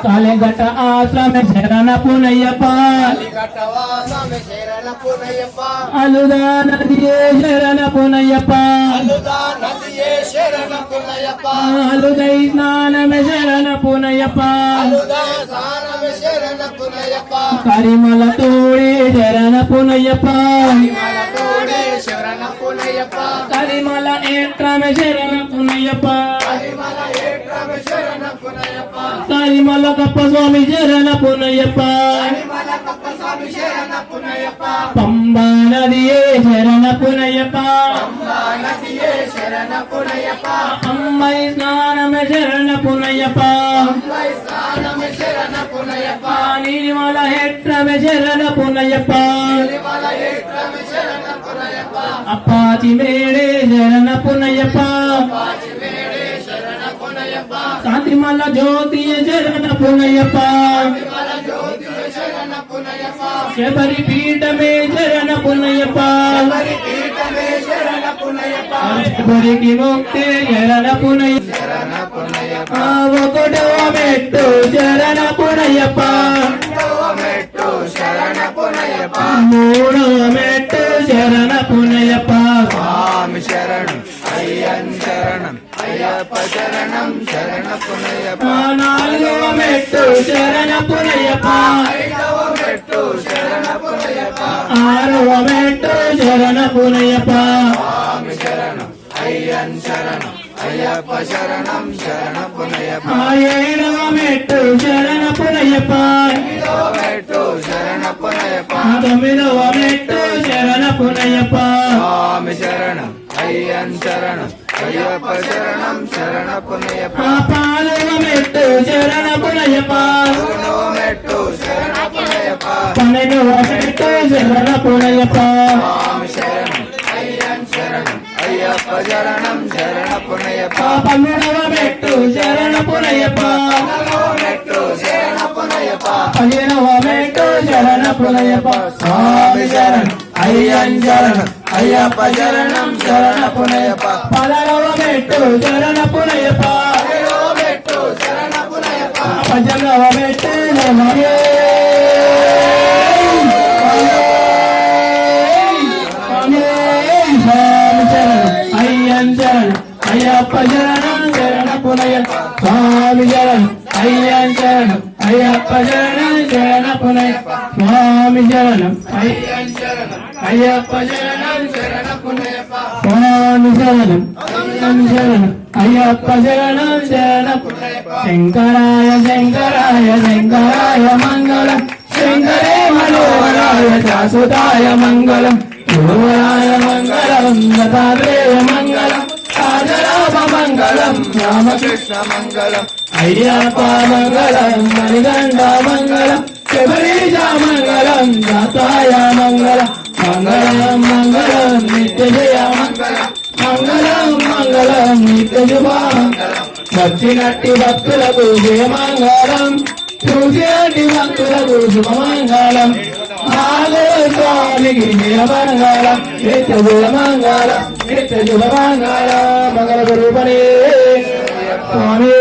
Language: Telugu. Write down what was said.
కాళీఘట్ట ఆశ్రమ శరణ పునయ్యప్ప అలుదా నదియే శరణ పునయ్యప్ప అలుదై స్నానమే శరణ పునయ్యప్ప కరిమల తోడే శరణ పునయ్యప్ప కరిమల ఏట్రమే శరణ పునయ్యప్ప కరిమల కప్ప స్వామి శరణ పునయ్యప్ప పంబా నదియే శరణ పునయ్యప్ప అమ్మై స్నానమే శరణ పునయ్యప్ప నీలిమల హెట్రమే శరణ పునయ్యప్ప అప్పాచి మేడే శరణ పునయ్యప్ప కాంతిమల జ్యోతియ శరణ పునయ్యప్ప శబరి పీఠమే శరణ పునయ్యప్ప శబరికి ముక్తి శరణ పునయ్యప్ప ఒకటవ మెట్టు శరణ పునయ్యప్ప మూడవ మెట్టు శరణ పునయ్యప్ప స్వామి శరణం అయ్యన్ శరణం అయ్యప్ప శరణం శరణ పునయ్యప్ప నాలుగవ మెట్టు శరణ పునయ్యప్ప ఐదవ మెట్టు శరణ పునయ్యప్ప ఆరవ మెట్టు శరణ పునయ్యప్ప స్వామి శరణం అయ్యన్ శరణం అయ్యప్ప శరణం శరణ పునయ్యప్ప ఏడవ మెట్టు శరణ పునయ్యప్ప ఎనిమిదవ మెట్టు శరణ పునయ్యప్ప తొమ్మిదవ మెట్టు శరణ పునయ్యప్ప స్వామి శరణం అయ్యన్ శరణం అయ్యప్ప శరణం శరణ పునయ్యప్ప పాలవ మెట్టు శరణ పునయ్యప్ప పదకొండవ మెట్టు శరణ పునయ్యప్ప పన్నెండవ మెట్టు శరణ పునయ్యప్ప స్వామి శరణం అయ్యన్ శరణం అయ్యప్ప శరణం శరణ పునయ్యప్ప పన్నెండవ మెట్టు శరణ పునయ్యప్ప మెట్టు శరణ పునయ్యప్ప పదిహేనవ మెట్టు శరణ పునయ్యప్ప స్వామి శరణం అయ్యన్ శరణం అయ్యప్ప శరణం శరణ పునయ్యప్ప పదహారవ మెట్టు శరణ పునయ్యప్ప మెట్టు శరణ పునయ్యప్ప పద్దెనిమిదవ మెట్టు అయ్యన్ శరణ్ అయ్యప్ప శరణం శరణ పునయ్యప్ప స్వామి శరణ్ అయ్యన్ శరణం అయ్యప్ప శరణం శరణ పునయ్యప్ప స్వామి శరణం అయ్యన్ శరణం అయ్యప్ప శరణం శరణ పునయ్యప్ప స్వామి శరణం అయ్యన్ శరణం అయ్యప్ప శరణం శరణ పునయ్యప్ప శంకరాయ శంకరాయ శంకరాయ మంగళం శంకరే మనోహరాయ శాశ్వతాయ మంగళం యోగరాయ మంగళం దత్తాత్రేయ మంగళం రాజరామ మంగళం రామకృష్ణ మంగళం అయ్యప్ప మంగళం మణిగండ మంగళం శబరీజ మంగళం దాతాయ మంగళం మంగళం మంగళం నిత్య జయ మంగళం మంగళం మంగళం నిత్య శుభ వచ్చినట్టి భక్తులకు జయ మంగళం చూసినట్టి భక్తులకు శుభమంగళం స్వామికి జయ మంగళం నిత్య జయ మంగళం నిత్య శుభ మంగళం మంగళ స్వరూపణే స్వామి